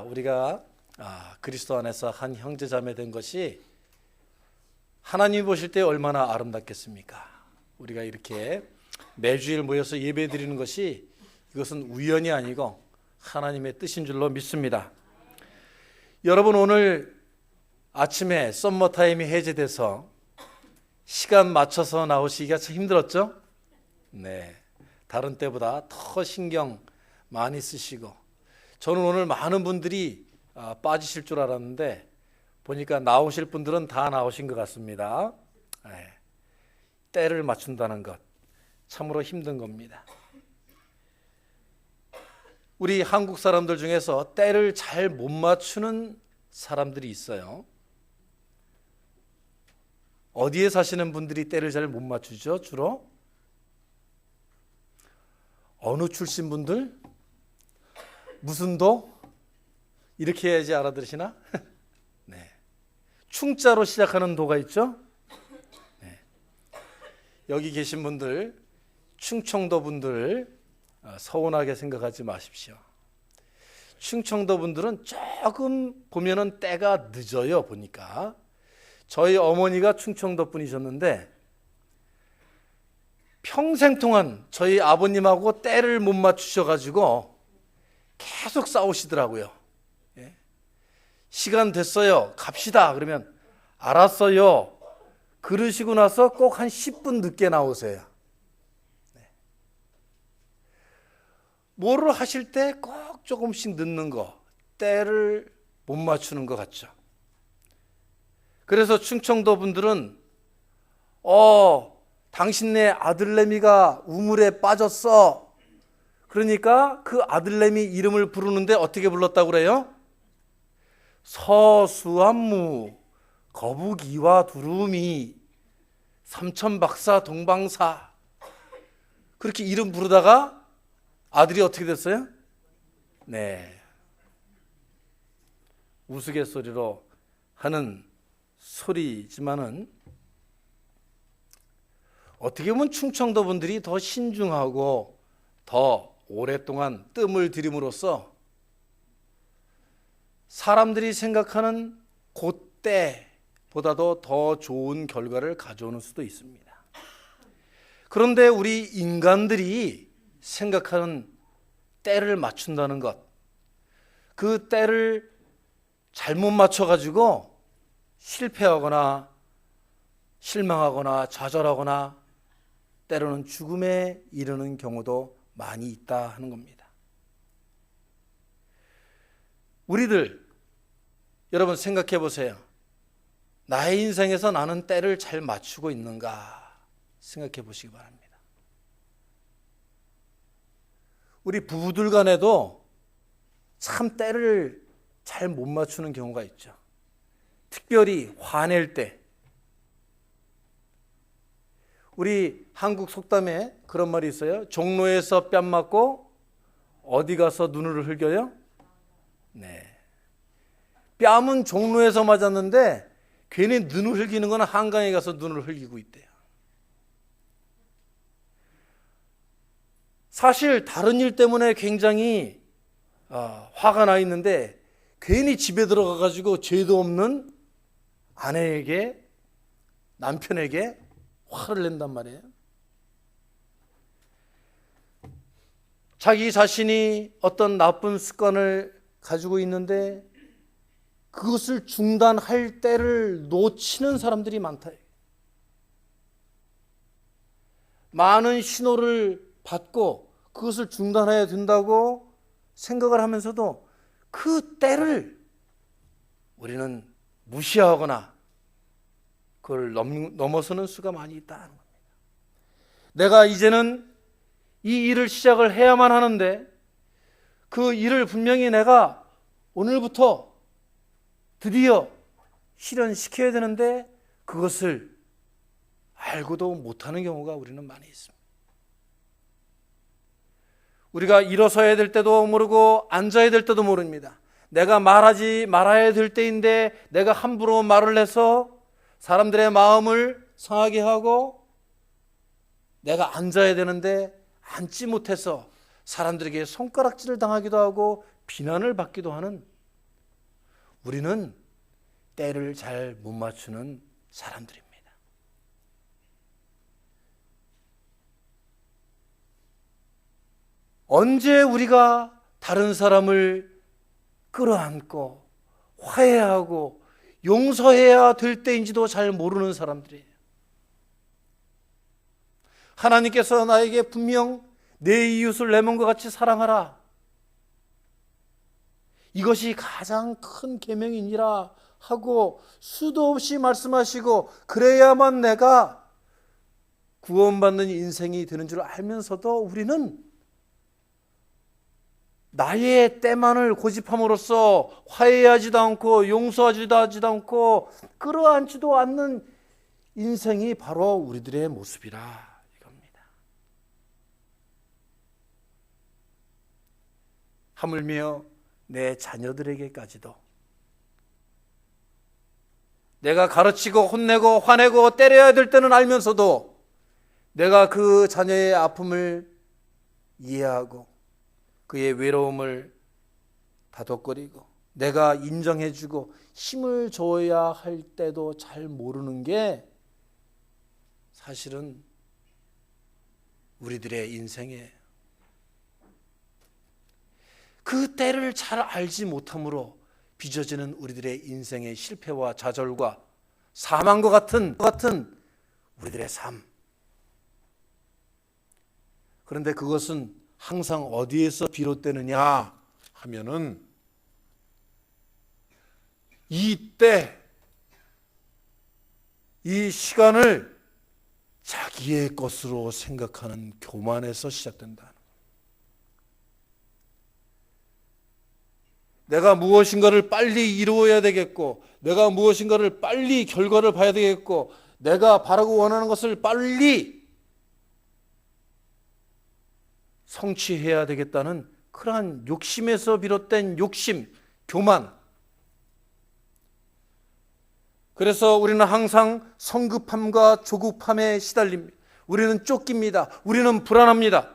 우리가 그리스도 안에서 한 형제자매 된 것이 하나님이 보실 때 얼마나 아름답겠습니까? 우리가 이렇게 매주일 모여서 예배드리는 것이 이것은 우연이 아니고 하나님의 뜻인 줄로 믿습니다. 여러분, 오늘 아침에 썸머타임이 해제돼서 시간 맞춰서 나오시기가 참 힘들었죠? 네, 다른 때보다 더 신경 많이 쓰시고, 저는 오늘 많은 분들이 빠지실 줄 알았는데 보니까 나오실 분들은 다 나오신 것 같습니다. 네, 때를 맞춘다는 것 참으로 힘든 겁니다. 우리 한국 사람들 중에서 때를 잘 못 맞추는 사람들이 있어요. 어디에 사시는 분들이 때를 잘 못 맞추죠? 주로 어느 출신 분들? 무슨 도? 이렇게 해야지 알아들으시나? 네. 충자로 시작하는 도가 있죠? 네. 여기 계신 분들, 충청도 분들 서운하게 생각하지 마십시오. 충청도 분들은 조금 보면은 때가 늦어요. 보니까 저희 어머니가 충청도 분이셨는데 평생 동안 저희 아버님하고 때를 못 맞추셔가지고 계속 싸우시더라고요. 예? 시간 됐어요, 갑시다. 그러면 알았어요. 그러시고 나서 꼭 한 10분 늦게 나오세요. 네. 뭐를 하실 때 꼭 조금씩 늦는 거, 때를 못 맞추는 것 같죠. 그래서 충청도 분들은 당신네 아들내미가 우물에 빠졌어. 그러니까 그 아들내미 이름을 부르는데 어떻게 불렀다고 그래요? 서수한무, 거북이와 두루미, 삼천박사 동방사. 그렇게 이름 부르다가 아들이 어떻게 됐어요? 네, 우스갯소리로 하는 소리지만은 어떻게 보면 충청도 분들이 더 신중하고 더 오랫동안 뜸을 들임으로써 사람들이 생각하는 그때보다도 더 좋은 결과를 가져오는 수도 있습니다. 그런데 우리 인간들이 생각하는 때를 맞춘다는 것, 그 때를 잘못 맞춰가지고 실패하거나 실망하거나 좌절하거나 때로는 죽음에 이르는 경우도 많이 있다 하는 겁니다. 우리들, 여러분 생각해 보세요. 나의 인생에서 나는 때를 잘 맞추고 있는가 생각해 보시기 바랍니다. 우리 부부들 간에도 참 때를 잘 못 맞추는 경우가 있죠. 특별히 화낼 때. 우리 한국 속담에 그런 말이 있어요. 종로에서 뺨 맞고 어디 가서 눈을 흘겨요? 네. 뺨은 종로에서 맞았는데 괜히 눈을 흘기는 건 한강에 가서 눈을 흘기고 있대요. 사실 다른 일 때문에 굉장히 화가 나 있는데 괜히 집에 들어가 가지고 죄도 없는 아내에게, 남편에게 화를 낸단 말이에요. 자기 자신이 어떤 나쁜 습관을 가지고 있는데 그것을 중단할 때를 놓치는 사람들이 많다. 많은 신호를 받고 그것을 중단해야 된다고 생각을 하면서도 그 때를 우리는 무시하거나 그걸 넘어서는 수가 많이 있다는 겁니다. 내가 이제는 이 일을 시작을 해야만 하는데 그 일을 분명히 내가 오늘부터 드디어 실현시켜야 되는데 그것을 알고도 못하는 경우가 우리는 많이 있습니다. 우리가 일어서야 될 때도 모르고 앉아야 될 때도 모릅니다. 내가 말하지 말아야 될 때인데 내가 함부로 말을 해서 사람들의 마음을 상하게 하고 내가 앉아야 되는데 앉지 못해서 사람들에게 손가락질을 당하기도 하고 비난을 받기도 하는 우리는 때를 잘 못 맞추는 사람들입니다. 언제 우리가 다른 사람을 끌어안고 화해하고 용서해야 될 때인지도 잘 모르는 사람들이에요. 하나님께서 나에게 분명 내 이웃을 내 몸과 같이 사랑하라, 이것이 가장 큰 계명이니라 하고 수도 없이 말씀하시고, 그래야만 내가 구원받는 인생이 되는 줄 알면서도 우리는 나의 때만을 고집함으로써 화해하지도 않고 용서하지도 않고 끌어안지도 않는 인생이 바로 우리들의 모습이라 이겁니다. 하물며 내 자녀들에게까지도 내가 가르치고 혼내고 화내고 때려야 될 때는 알면서도 내가 그 자녀의 아픔을 이해하고 그의 외로움을 다독거리고 내가 인정해주고 힘을 줘야 할 때도 잘 모르는 게 사실은 우리들의 인생이에요. 그 때를 잘 알지 못함으로 빚어지는 우리들의 인생의 실패와 좌절과 사망과 같은 우리들의 삶. 그런데 그것은 항상 어디에서 비롯되느냐 하면은 이때, 이 시간을 자기의 것으로 생각하는 교만에서 시작된다. 내가 무엇인가를 빨리 이루어야 되겠고, 내가 무엇인가를 빨리 결과를 봐야 되겠고, 내가 바라고 원하는 것을 빨리 성취해야 되겠다는 그러한 욕심에서 비롯된 욕심, 교만. 그래서 우리는 항상 성급함과 조급함에 시달립니다. 우리는 쫓깁니다. 우리는 불안합니다.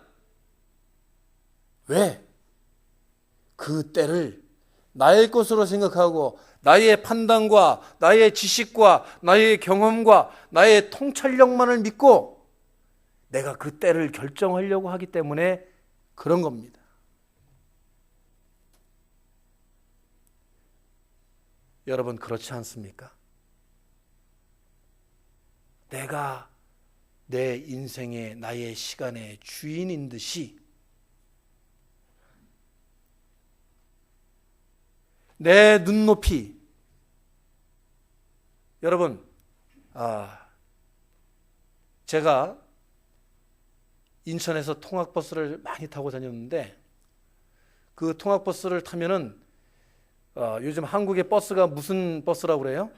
왜? 그 때를 나의 것으로 생각하고 나의 판단과 나의 지식과 나의 경험과 나의 통찰력만을 믿고 내가 그 때를 결정하려고 하기 때문에 그런 겁니다. 여러분, 그렇지 않습니까? 내가 내 인생의, 나의 시간의 주인인 듯이 내 눈높이, 여러분, 제가 인천에서 통학버스를 많이 타고 다녔는데, 그 통학버스를 타면은 요즘 한국의 버스가 무슨 버스라고 그래요?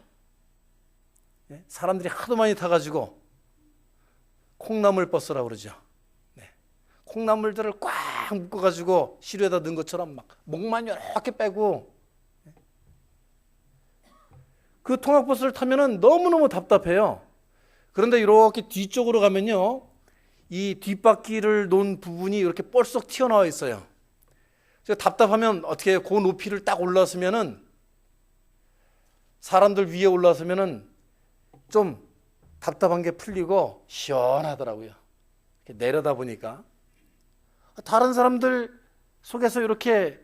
네? 사람들이 하도 많이 타가지고 콩나물 버스라고 그러죠. 네. 콩나물들을 꽉 묶어가지고 시루에다 넣은 것처럼 막 목만 이렇게 빼고, 그 통학버스를 타면은 너무너무 답답해요. 그런데 이렇게 뒤쪽으로 가면요, 이 뒷바퀴를 놓은 부분이 이렇게 뻘썩 튀어나와 있어요. 답답하면 어떻게 해요? 그 높이를 딱 올라서면은, 사람들 위에 올라서면은 좀 답답한 게 풀리고 시원하더라고요. 이렇게 내려다 보니까 다른 사람들 속에서 이렇게,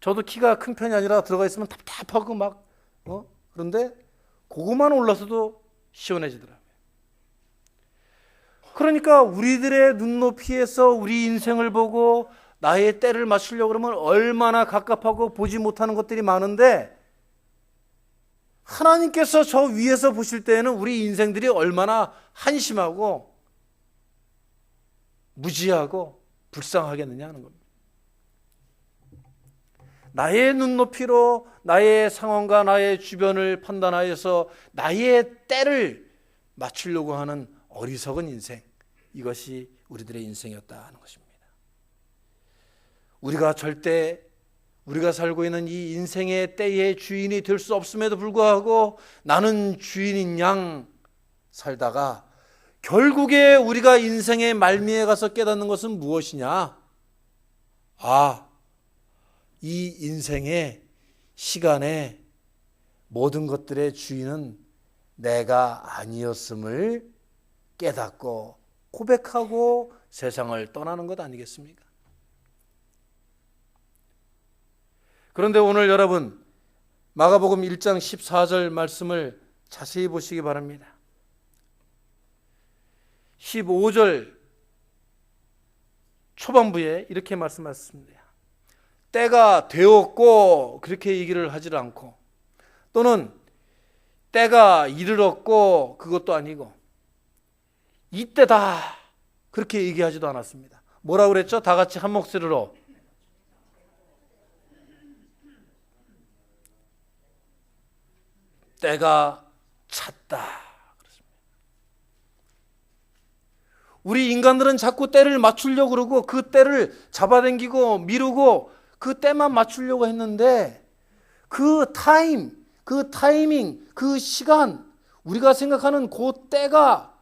저도 키가 큰 편이 아니라 들어가 있으면 답답하고 막 그런데 그것만 올라서도 시원해지더라고요. 그러니까 우리들의 눈높이에서 우리 인생을 보고 나의 때를 맞추려고 그러면 얼마나 갑갑하고 보지 못하는 것들이 많은데, 하나님께서 저 위에서 보실 때에는 우리 인생들이 얼마나 한심하고 무지하고 불쌍하겠느냐 하는 겁니다. 나의 눈높이로 나의 상황과 나의 주변을 판단하여서 나의 때를 맞추려고 하는 어리석은 인생, 이것이 우리들의 인생이었다 하는 것입니다. 우리가 절대 우리가 살고 있는 이 인생의 때의 주인이 될 수 없음에도 불구하고 나는 주인인 양 살다가 결국에 우리가 인생의 말미에 가서 깨닫는 것은 무엇이냐? 이 인생의 시간에 모든 것들의 주인은 내가 아니었음을 깨닫고 고백하고 세상을 떠나는 것 아니겠습니까? 그런데 오늘 여러분 마가복음 1장 14절 말씀을 자세히 보시기 바랍니다. 15절 초반부에 이렇게 말씀하셨습니다. 때가 되었고 그렇게 얘기를 하지 않고, 또는 때가 이르렀고 그것도 아니고 이때다 그렇게 얘기하지도 않았습니다. 뭐라고 그랬죠? 다 같이 한 목소리로 때가 찼다. 우리 인간들은 자꾸 때를 맞추려고 그러고 그 때를 잡아당기고 미루고 그 때만 맞추려고 했는데 그 타이밍, 그 시간, 우리가 생각하는 그 때가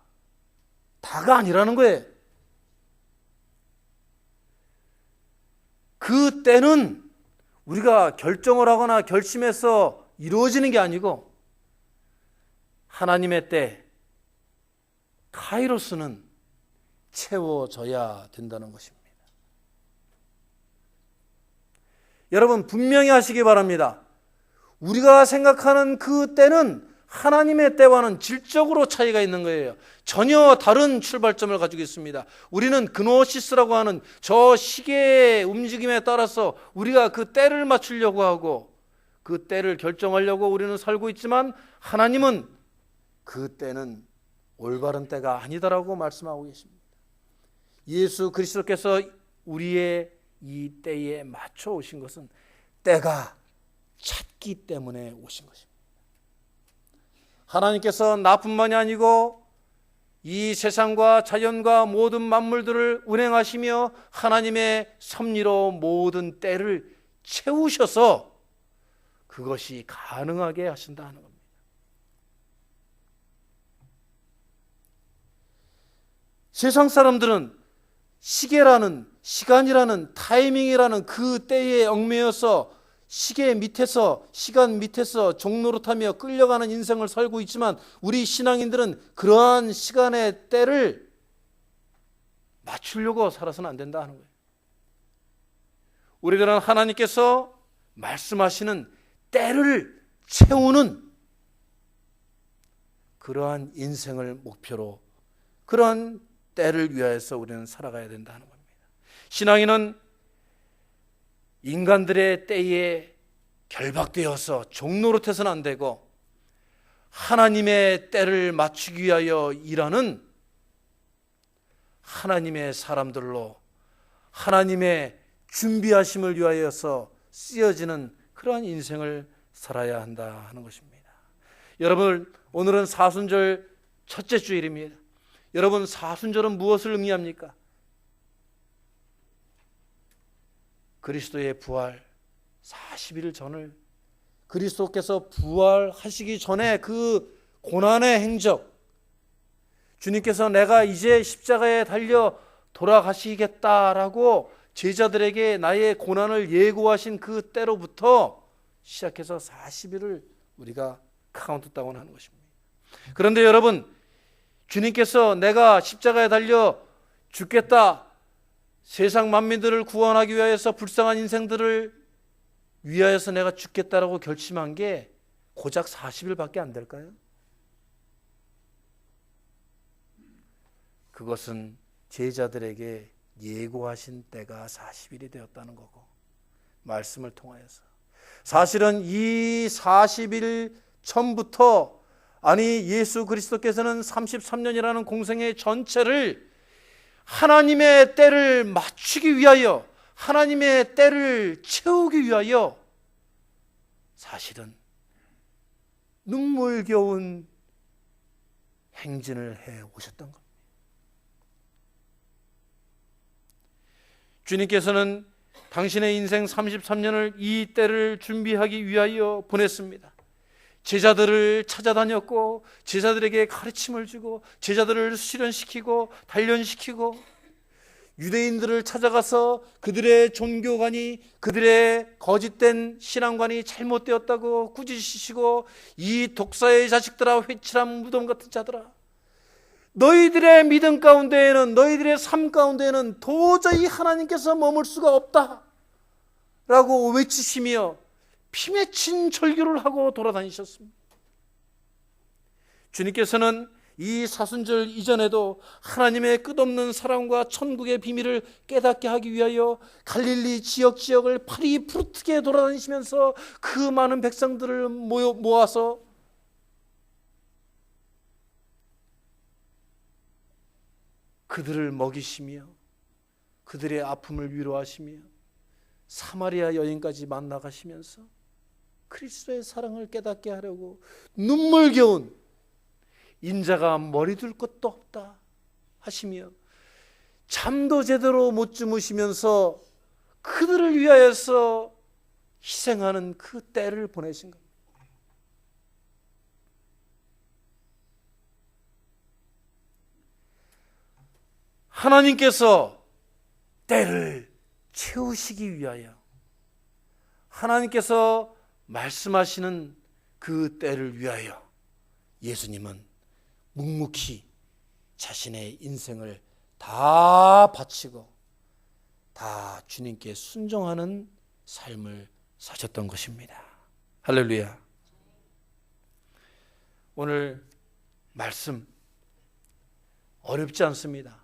다가 아니라는 거예요. 그 때는 우리가 결정을 하거나 결심해서 이루어지는 게 아니고 하나님의 때, 카이로스는 채워져야 된다는 것입니다. 여러분 분명히 하시기 바랍니다. 우리가 생각하는 그 때는 하나님의 때와는 질적으로 차이가 있는 거예요. 전혀 다른 출발점을 가지고 있습니다. 우리는 그노시스라고 하는 저 시계의 움직임에 따라서 우리가 그 때를 맞추려고 하고 그 때를 결정하려고 우리는 살고 있지만, 하나님은 그 때는 올바른 때가 아니다라고 말씀하고 계십니다. 예수 그리스도께서 우리의 이 때에 맞춰 오신 것은 때가 찼기 때문에 오신 것입니다. 하나님께서 나뿐만이 아니고 이 세상과 자연과 모든 만물들을 운행하시며 하나님의 섭리로 모든 때를 채우셔서 그것이 가능하게 하신다는 겁니다. 세상 사람들은 시계라는, 시간이라는, 타이밍이라는 그 때에 얽매여서 시계 밑에서, 시간 밑에서 종노릇하며 끌려가는 인생을 살고 있지만, 우리 신앙인들은 그러한 시간의 때를 맞추려고 살아서는 안 된다 하는 거예요. 우리들은 하나님께서 말씀하시는 때를 채우는 그러한 인생을 목표로, 그러한 때를 위하여서 우리는 살아가야 된다 하는 겁니다. 신앙인은 인간들의 때에 결박되어서 종노릇해서는 안 되고 하나님의 때를 맞추기 위하여 일하는 하나님의 사람들로, 하나님의 준비하심을 위하여서 쓰여지는 그러한 인생을 살아야 한다 하는 것입니다. 여러분, 오늘은 사순절 첫째 주일입니다. 여러분, 사순절은 무엇을 의미합니까? 그리스도의 부활 40일 전을, 그리스도께서 부활하시기 전에 그 고난의 행적, 주님께서 내가 이제 십자가에 달려 돌아가시겠다라고 제자들에게 나의 고난을 예고하신 그 때로부터 시작해서 40일을 우리가 카운트다운 하는 것입니다. 그런데 여러분, 주님께서 내가 십자가에 달려 죽겠다, 세상 만민들을 구원하기 위하여서, 불쌍한 인생들을 위하여서 내가 죽겠다라고 결심한 게 고작 40일밖에 안 될까요? 그것은 제자들에게 예고하신 때가 40일이 되었다는 거고, 말씀을 통하여서 사실은 이 40일 전부터, 아니 예수 그리스도께서는 33년이라는 공생의 전체를 하나님의 때를 맞추기 위하여, 하나님의 때를 채우기 위하여 사실은 눈물겨운 행진을 해 오셨던 겁니다. 주님께서는 당신의 인생 33년을 이 때를 준비하기 위하여 보냈습니다. 제자들을 찾아다녔고, 제자들에게 가르침을 주고, 제자들을 수련시키고 단련시키고, 유대인들을 찾아가서 그들의 종교관이, 그들의 거짓된 신앙관이 잘못되었다고 꾸짖으시고, 이 독사의 자식들아, 회칠한 무덤 같은 자들아, 너희들의 믿음 가운데에는, 너희들의 삶 가운데에는 도저히 하나님께서 머물 수가 없다 라고 외치시며 피맺힌 절규를 하고 돌아다니셨습니다. 주님께서는 이 사순절 이전에도 하나님의 끝없는 사랑과 천국의 비밀을 깨닫게 하기 위하여 갈릴리 지역을 파리 푸르트게 돌아다니시면서 그 많은 백성들을 모아서 그들을 먹이시며 그들의 아픔을 위로하시며 사마리아 여인까지 만나가시면서 그리스도의 사랑을 깨닫게 하려고 눈물겨운 인자가 머리 둘 것도 없다 하시며 잠도 제대로 못 주무시면서 그들을 위하여서 희생하는 그 때를 보내신 겁니다. 하나님께서 때를 채우시기 위하여, 하나님께서 말씀하시는 그 때를 위하여 예수님은 묵묵히 자신의 인생을 다 바치고 다 주님께 순종하는 삶을 사셨던 것입니다. 할렐루야. 오늘 말씀 어렵지 않습니다.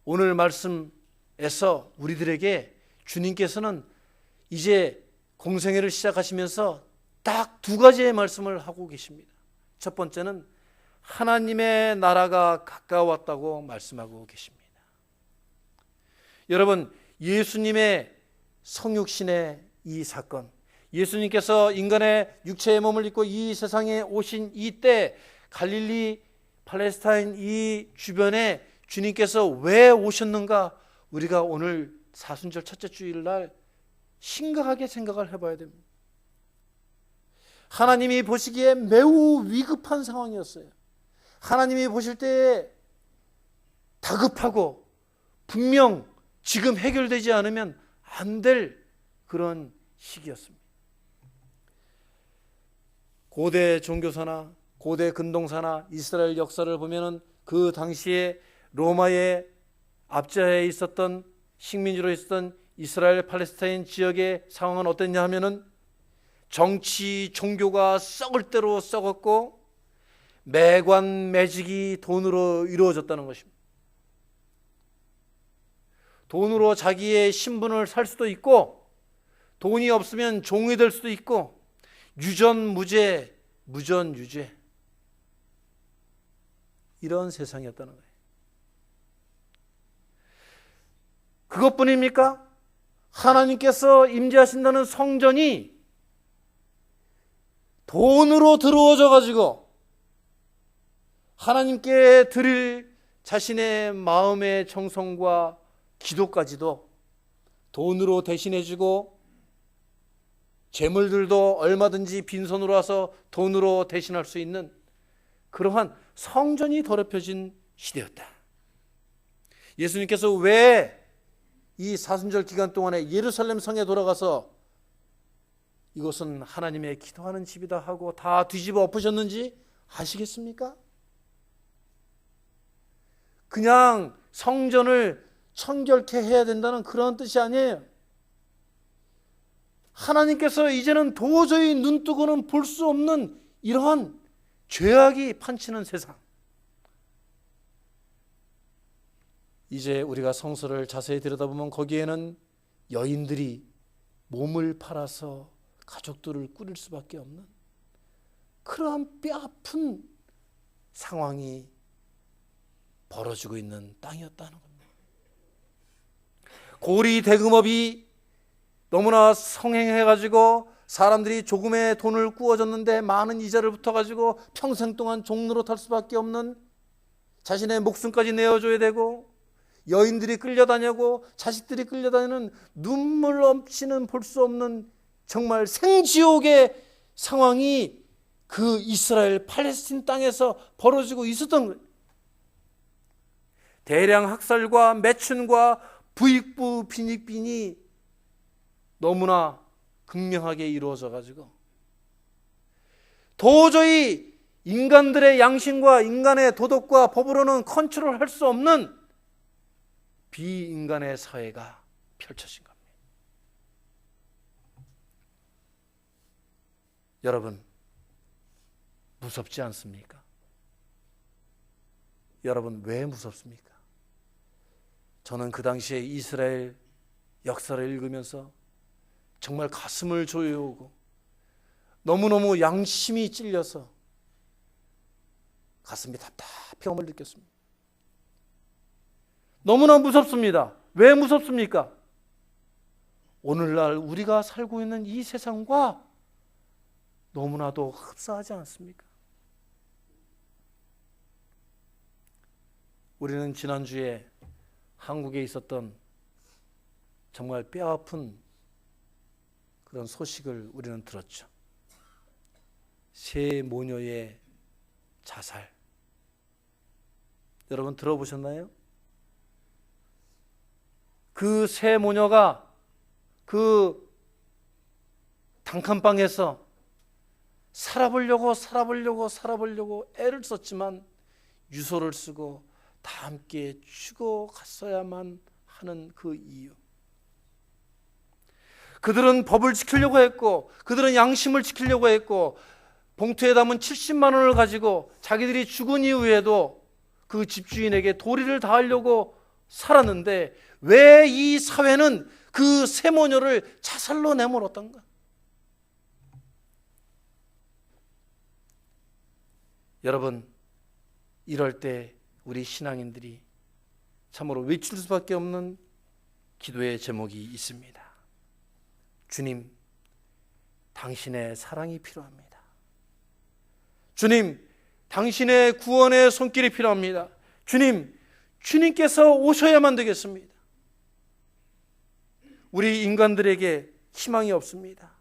오늘 말씀에서 우리들에게 주님께서는 이제 공생애를 시작하시면서 딱 두 가지의 말씀을 하고 계십니다. 첫 번째는 하나님의 나라가 가까웠다고 말씀하고 계십니다. 여러분, 예수님의 성육신의 이 사건, 예수님께서 인간의 육체의 몸을 입고 이 세상에 오신 이때 갈릴리 팔레스타인 이 주변에 주님께서 왜 오셨는가, 우리가 오늘 사순절 첫째 주일날 심각하게 생각을 해봐야 됩니다. 하나님이 보시기에 매우 위급한 상황이었어요. 하나님이 보실 때에 다급하고 분명 지금 해결되지 않으면 안 될 그런 시기였습니다. 고대 종교사나 고대 근동사나 이스라엘 역사를 보면은 그 당시에 로마의 압제하에 있었던 식민지로 있었던 이스라엘 팔레스타인 지역의 상황은 어땠냐 하면은 정치 종교가 썩을 대로 썩었고 매관 매직이 돈으로 이루어졌다는 것입니다. 돈으로 자기의 신분을 살 수도 있고 돈이 없으면 종이 될 수도 있고 유전무죄, 무전유죄, 이런 세상이었다는 거예요. 그것뿐입니까? 하나님께서 임재하신다는 성전이 돈으로 들어오져 가지고 하나님께 드릴 자신의 마음의 정성과 기도까지도 돈으로 대신해주고 재물들도 얼마든지 빈손으로 와서 돈으로 대신할 수 있는 그러한 성전이 더럽혀진 시대였다. 예수님께서 왜 이 사순절 기간 동안에 예루살렘 성에 돌아가서 이것은 하나님의 기도하는 집이다 하고 다 뒤집어 엎으셨는지 아시겠습니까? 그냥 성전을 청결케 해야 된다는 그런 뜻이 아니에요. 하나님께서 이제는 도저히 눈뜨고는 볼 수 없는 이러한 죄악이 판치는 세상, 이제 우리가 성서를 자세히 들여다보면 거기에는 여인들이 몸을 팔아서 가족들을 꾸릴 수밖에 없는 그러한 뼈아픈 상황이 벌어지고 있는 땅이었다는 겁니다. 고리 대금업이 너무나 성행해가지고 사람들이 조금의 돈을 꾸어줬는데 많은 이자를 붙어가지고 평생 동안 종로로 탈 수밖에 없는, 자신의 목숨까지 내어줘야 되고 여인들이 끌려다니고 자식들이 끌려다니는 눈물 없이는 볼 수 없는 정말 생지옥의 상황이 그 이스라엘 팔레스틴 땅에서 벌어지고 있었던 거예요. 대량 학살과 매춘과 부익부 빈익빈이 너무나 극명하게 이루어져 가지고 도저히 인간들의 양심과 인간의 도덕과 법으로는 컨트롤할 수 없는 비인간의 사회가 펼쳐진 겁니다. 여러분, 무섭지 않습니까? 여러분, 왜 무섭습니까? 저는 그 당시에 이스라엘 역사를 읽으면서 정말 가슴을 조여오고 너무너무 양심이 찔려서 가슴이 답답함을 느꼈습니다. 너무나 무섭습니다. 왜 무섭습니까? 오늘날 우리가 살고 있는 이 세상과 너무나도 흡사하지 않습니까? 우리는 지난주에 한국에 있었던 정말 뼈아픈 그런 소식을 우리는 들었죠. 세 모녀의 자살. 여러분 들어보셨나요? 그 세 모녀가 그 단칸방에서 살아보려고 애를 썼지만 유서를 쓰고 다 함께 죽어갔어야만 하는 그 이유. 그들은 법을 지키려고 했고 그들은 양심을 지키려고 했고 봉투에 담은 70만 원을 가지고 자기들이 죽은 이후에도 그 집주인에게 도리를 다하려고 살았는데 왜 이 사회는 그 세 모녀를 자살로 내몰았던가? 여러분, 이럴 때 우리 신앙인들이 참으로 외칠 수밖에 없는 기도의 제목이 있습니다. 주님, 당신의 사랑이 필요합니다. 주님, 당신의 구원의 손길이 필요합니다. 주님, 주님께서 오셔야만 되겠습니다. 우리 인간들에게 희망이 없습니다.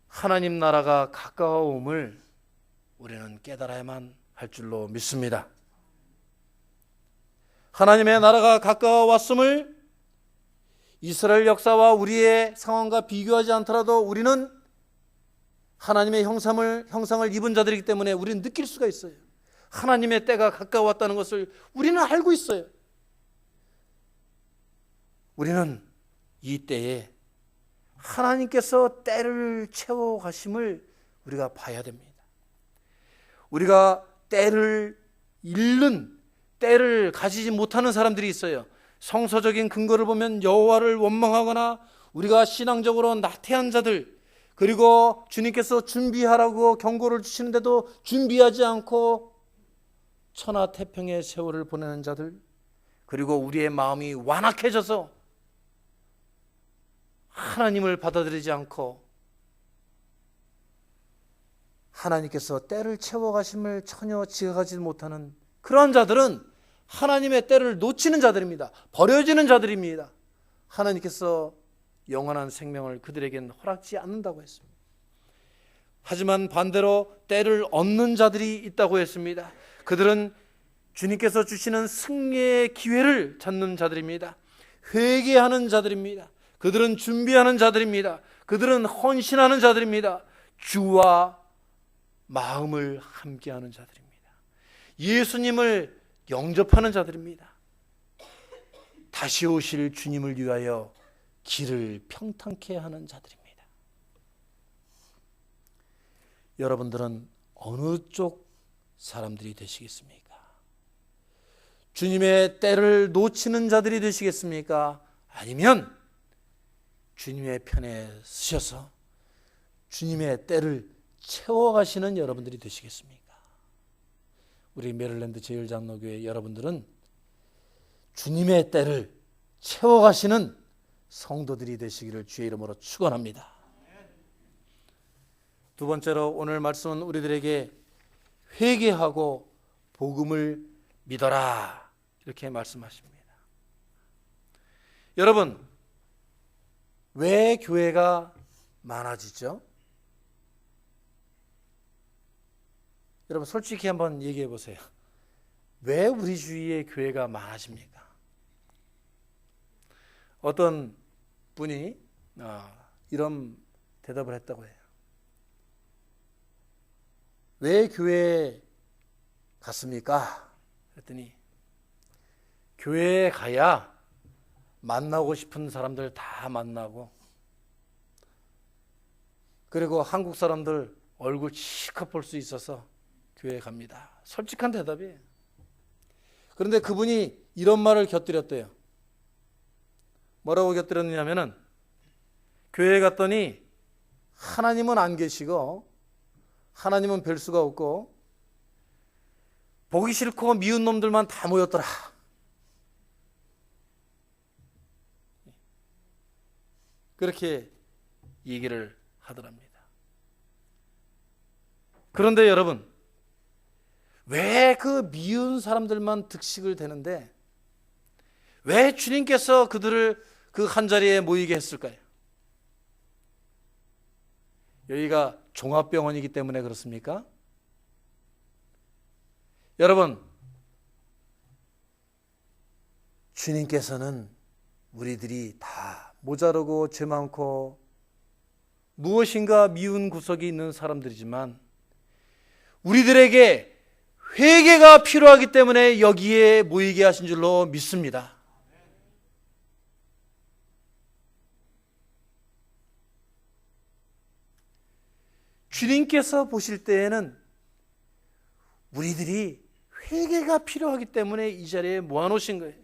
하나님 나라가 가까워옴을 우리는 깨달아야만 할 줄로 믿습니다. 하나님의 나라가 가까워왔음을 이스라엘 역사와 우리의 상황과 비교하지 않더라도 우리는 하나님의 형상을 입은 자들이기 때문에 우리는 느낄 수가 있어요. 하나님의 때가 가까웠다는 것을 우리는 알고 있어요. 우리는 이 때에 하나님께서 때를 채워가심을 우리가 봐야 됩니다. 우리가 때를 잃는, 때를 가지지 못하는 사람들이 있어요. 성서적인 근거를 보면 여호와를 원망하거나 우리가 신앙적으로 나태한 자들, 그리고 주님께서 준비하라고 경고를 주시는데도 준비하지 않고 천하태평의 세월을 보내는 자들, 그리고 우리의 마음이 완악해져서 하나님을 받아들이지 않고 하나님께서 때를 채워가심을 전혀 지각하지 못하는 그러한 자들은 하나님의 때를 놓치는 자들입니다. 버려지는 자들입니다. 하나님께서 영원한 생명을 그들에겐 허락지 않는다고 했습니다. 하지만 반대로 때를 얻는 자들이 있다고 했습니다. 그들은 주님께서 주시는 승리의 기회를 찾는 자들입니다. 회개하는 자들입니다. 그들은 준비하는 자들입니다. 그들은 헌신하는 자들입니다. 주와 마음을 함께하는 자들입니다. 예수님을 영접하는 자들입니다. 다시 오실 주님을 위하여 길을 평탄케 하는 자들입니다. 여러분들은 어느 쪽 사람들이 되시겠습니까? 주님의 때를 놓치는 자들이 되시겠습니까? 아니면 주님의 편에 서셔서 주님의 때를 채워가시는 여러분들이 되시겠습니까? 우리 메릴랜드 제일장로교회 여러분들은 주님의 때를 채워가시는 성도들이 되시기를 주의 이름으로 축원합니다. 두 번째로 오늘 말씀은 우리들에게 회개하고 복음을 믿어라 이렇게 말씀하십니다. 여러분, 왜 교회가 많아지죠? 여러분 솔직히 한번 얘기해 보세요. 왜 우리 주위에 교회가 많아집니까? 어떤 분이 이런 대답을 했다고 해요. 왜 교회에 갔습니까? 그랬더니 교회에 가야 만나고 싶은 사람들 다 만나고, 그리고 한국 사람들 얼굴 실컷 볼 수 있어서 교회에 갑니다. 솔직한 대답이에요. 그런데 그분이 이런 말을 곁들였대요. 뭐라고 곁들였냐면은, 교회에 갔더니 하나님은 안 계시고 하나님은 뵐 수가 없고 보기 싫고 미운 놈들만 다 모였더라. 그렇게 얘기를 하더랍니다. 그런데 여러분, 왜 그 미운 사람들만 득식을 되는데 왜 주님께서 그들을 그 한자리에 모이게 했을까요? 여기가 종합병원이기 때문에 그렇습니까? 여러분, 주님께서는 우리들이 다 모자르고 죄 많고 무엇인가 미운 구석이 있는 사람들이지만 우리들에게 회개가 필요하기 때문에 여기에 모이게 하신 줄로 믿습니다. 주님께서 보실 때에는 우리들이 회개가 필요하기 때문에 이 자리에 모아놓으신 거예요.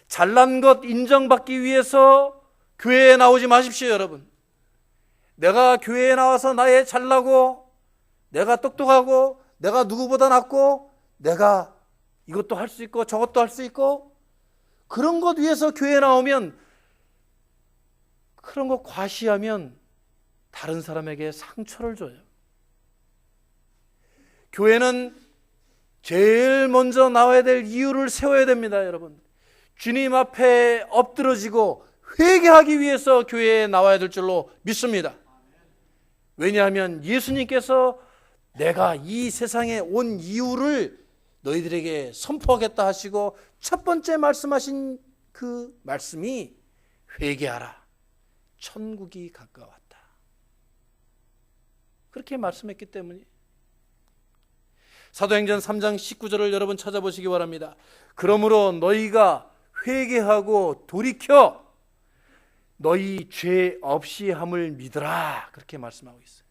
잘난 것 인정받기 위해서 교회에 나오지 마십시오, 여러분. 내가 교회에 나와서 나의 잘나고 내가 똑똑하고 내가 누구보다 낫고 내가 이것도 할 수 있고 저것도 할 수 있고 그런 것 위해서 교회에 나오면, 그런 거 과시하면 다른 사람에게 상처를 줘요. 교회는 제일 먼저 나와야 될 이유를 세워야 됩니다, 여러분. 주님 앞에 엎드러지고 회개하기 위해서 교회에 나와야 될 줄로 믿습니다. 왜냐하면 예수님께서 내가 이 세상에 온 이유를 너희들에게 선포하겠다 하시고 첫 번째 말씀하신 그 말씀이 회개하라, 천국이 가까웠다, 그렇게 말씀했기 때문에. 사도행전 3장 19절을 여러분 찾아보시기 바랍니다. 그러므로 너희가 회개하고 돌이켜 너희 죄 없이 함을 믿으라, 그렇게 말씀하고 있어요.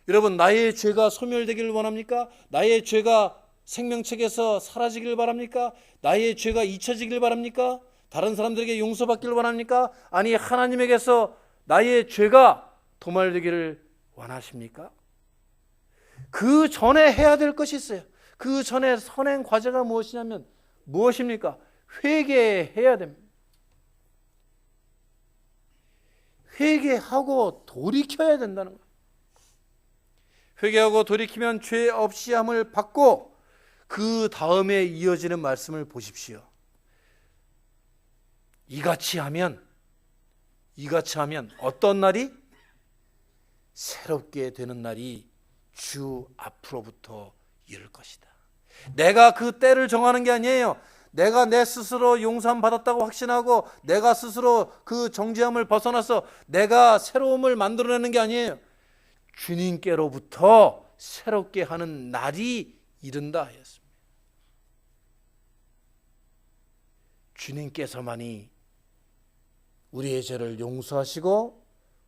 여러분, 나의 죄가 소멸되기를 원합니까? 나의 죄가 생명책에서 사라지기를 바랍니까? 나의 죄가 잊혀지기를 바랍니까? 다른 사람들에게 용서받기를 원합니까? 아니, 하나님에게서 나의 죄가 도말되기를 원하십니까? 그 전에 해야 될 것이 있어요. 그 전에 선행 과제가 무엇이냐면 무엇입니까? 회개해야 됩니다. 회개하고 돌이켜야 된다는 거예요. 회개하고 돌이키면 죄 없이 함을 받고, 그 다음에 이어지는 말씀을 보십시오. 이같이 하면 어떤 날이? 새롭게 되는 날이 주 앞으로부터 이를 것이다. 내가 그 때를 정하는 게 아니에요. 내가 내 스스로 용서함 받았다고 확신하고 내가 스스로 그 정죄함을 벗어나서 내가 새로움을 만들어내는 게 아니에요. 주님께로부터 새롭게 하는 날이 이른다 하였습니다. 주님께서만이 우리의 죄를 용서하시고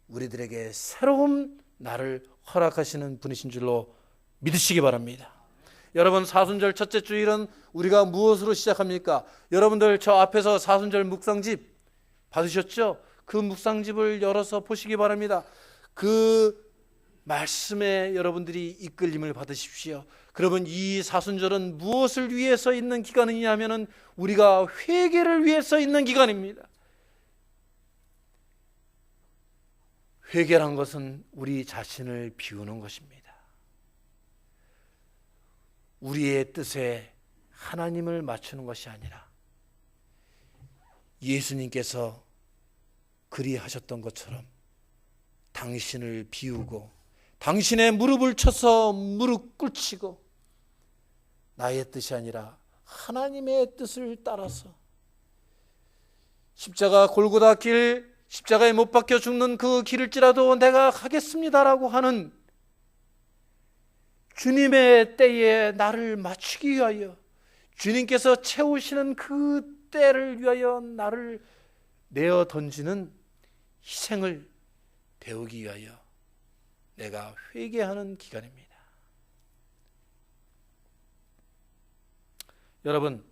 우리들에게 새로운 날을 허락하시는 분이신 줄로 믿으시기 바랍니다. 여러분, 사순절 첫째 주일은 우리가 무엇으로 시작합니까? 여러분들 저 앞에서 사순절 묵상집 받으셨죠? 그 묵상집을 열어서 보시기 바랍니다. 그 말씀에 여러분들이 이끌림을 받으십시오. 그러면 이 사순절은 무엇을 위해서 있는 기간이냐 하면은 우리가 회개를 위해서 있는 기간입니다. 회개란 것은 우리 자신을 비우는 것입니다. 우리의 뜻에 하나님을 맞추는 것이 아니라 예수님께서 그리하셨던 것처럼 당신을 비우고 당신의 무릎을 쳐서 무릎 꿇치고 나의 뜻이 아니라 하나님의 뜻을 따라서 십자가 골고다 길, 십자가에 못 박혀 죽는 그 길을지라도 내가 가겠습니다라고 하는 주님의 때에 나를 맞추기 위하여, 주님께서 채우시는 그 때를 위하여 나를 내어 던지는 희생을 배우기 위하여 내가 회개하는 기간입니다. 여러분,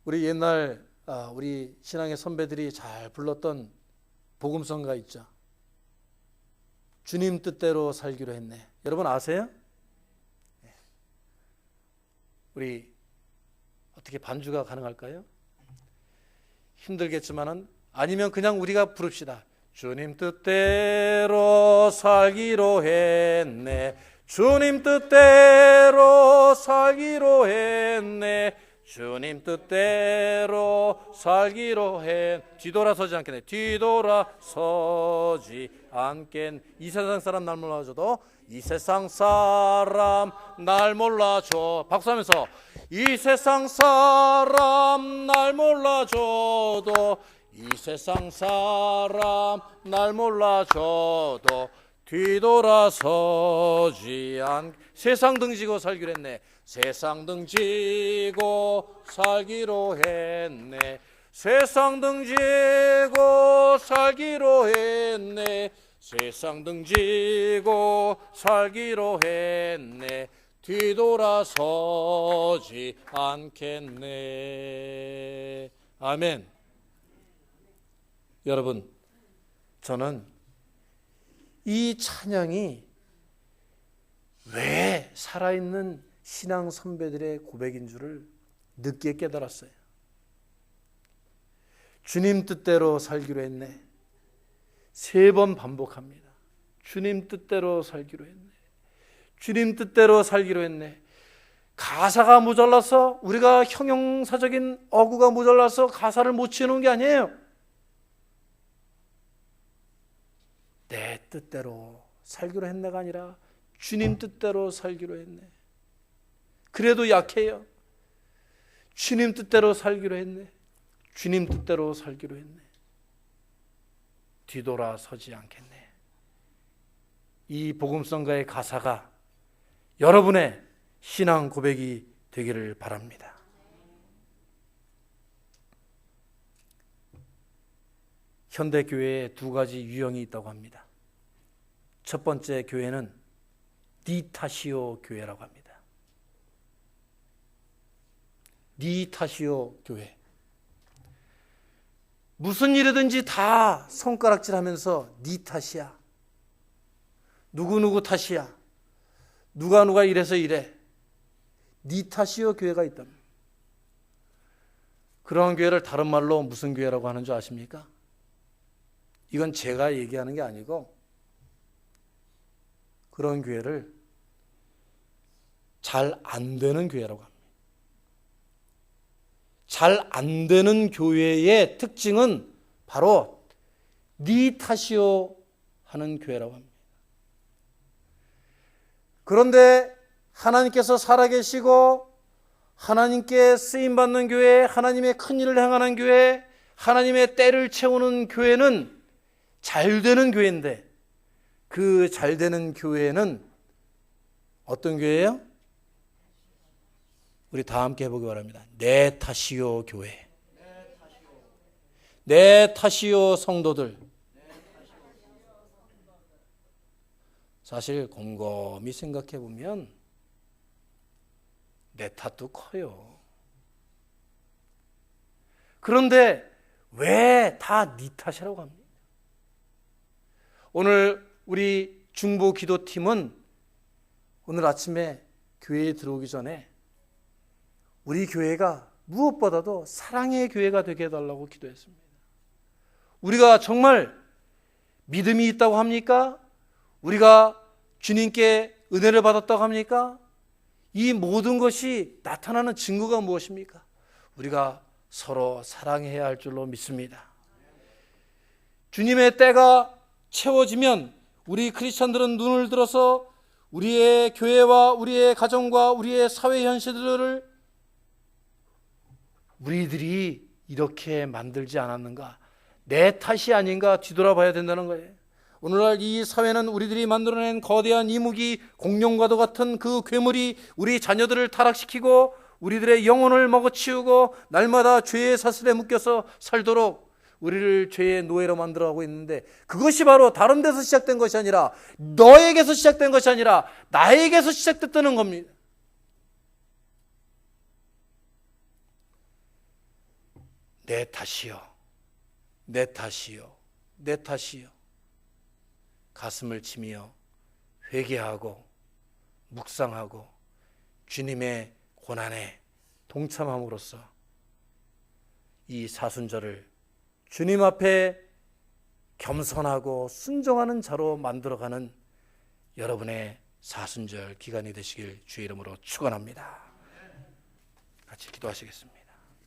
우리 옛날 우리 신앙의 선배들이 잘 불렀던 복음성가 있죠. 주님 뜻대로 살기로 했네. 여러분 아세요? 우리 어떻게 반주가 가능할까요? 힘들겠지만은, 아니면 그냥 우리가 부릅시다. 주님 뜻대로 살기로 했네. 주님 뜻대로 살기로 했네. 주님 뜻대로 살기로 했네. 뒤돌아서지 않겠네. 뒤돌아서지 않겠네. 이 세상 사람 날 몰라줘도, 이 세상 사람 날 몰라줘. 박수하면서, 이 세상 사람 날 몰라줘도, 이 세상 사람 날 몰라줘도 뒤돌아서지 않. 세상 등지고 살기로 했네. 세상 등지고 살기로 했네. 세상 등지고 살기로 했네. 세상 등지고 살기로 했네. 뒤돌아서지 않겠네. 아멘. 여러분, 저는 이 찬양이 왜 살아있는 신앙 선배들의 고백인 줄을 늦게 깨달았어요. 주님 뜻대로 살기로 했네. 3번 반복합니다. 주님 뜻대로 살기로 했네. 주님 뜻대로 살기로 했네. 가사가 모자라서, 우리가 형용사적인 어구가 모자라서 가사를 못 지어놓은 게 아니에요. 내 뜻대로 살기로 했네가 아니라 주님 뜻대로 살기로 했네. 그래도 약해요. 주님 뜻대로 살기로 했네. 주님 뜻대로 살기로 했네. 뒤돌아서지 않겠네. 이 복음성가의 가사가 여러분의 신앙 고백이 되기를 바랍니다. 현대 교회에 2가지 유형이 있다고 합니다. 첫 번째 교회는 니타시오 교회라고 합니다. 니타시오 교회. 무슨 일이든지 다 손가락질하면서 니 탓이야. 누구누구 탓이야. 누가 이래서 이래. 니 탓이요 교회가 있답니다. 그런 교회를 다른 말로 무슨 교회라고 하는 줄 아십니까? 이건 제가 얘기하는 게 아니고, 그런 교회를 잘 안 되는 교회라고 합니다. 잘 안 되는 교회의 특징은 바로 니 탓이요 하는 교회라고 합니다. 그런데 하나님께서 살아계시고 하나님께 쓰임받는 교회, 하나님의 큰 일을 행하는 교회, 하나님의 때를 채우는 교회는 잘 되는 교회인데, 그 잘 되는 교회는 어떤 교회예요? 우리 다 함께 해보기 바랍니다. 내 탓이요 교회. 내 탓이요 성도들. 사실 곰곰이 생각해 보면 내 탓도 커요. 그런데 왜 다 네 탓이라고 합니까? 오늘 우리 중보 기도팀은 오늘 아침에 교회에 들어오기 전에 우리 교회가 무엇보다도 사랑의 교회가 되게 해달라고 기도했습니다. 우리가 정말 믿음이 있다고 합니까? 우리가 주님께 은혜를 받았다고 합니까? 이 모든 것이 나타나는 증거가 무엇입니까? 우리가 서로 사랑해야 할 줄로 믿습니다. 주님의 때가 채워지면 우리 크리스찬들은 눈을 들어서 우리의 교회와 우리의 가정과 우리의 사회 현실들을 우리들이 이렇게 만들지 않았는가? 내 탓이 아닌가 뒤돌아봐야 된다는 거예요. 오늘날 이 사회는 우리들이 만들어낸 거대한 이무기 공룡과도 같은 그 괴물이 우리 자녀들을 타락시키고 우리들의 영혼을 먹어치우고 날마다 죄의 사슬에 묶여서 살도록 우리를 죄의 노예로 만들어가고 있는데, 그것이 바로 다른 데서 시작된 것이 아니라, 너에게서 시작된 것이 아니라 나에게서 시작됐다는 겁니다. 내 탓이요, 내 탓이요, 내 탓이요. 가슴을 치며 회개하고 묵상하고 주님의 고난에 동참함으로써 이 사순절을 주님 앞에 겸손하고 순종하는 자로 만들어가는 여러분의 사순절 기간이 되시길 주의 이름으로 축원합니다. 같이 기도하시겠습니다.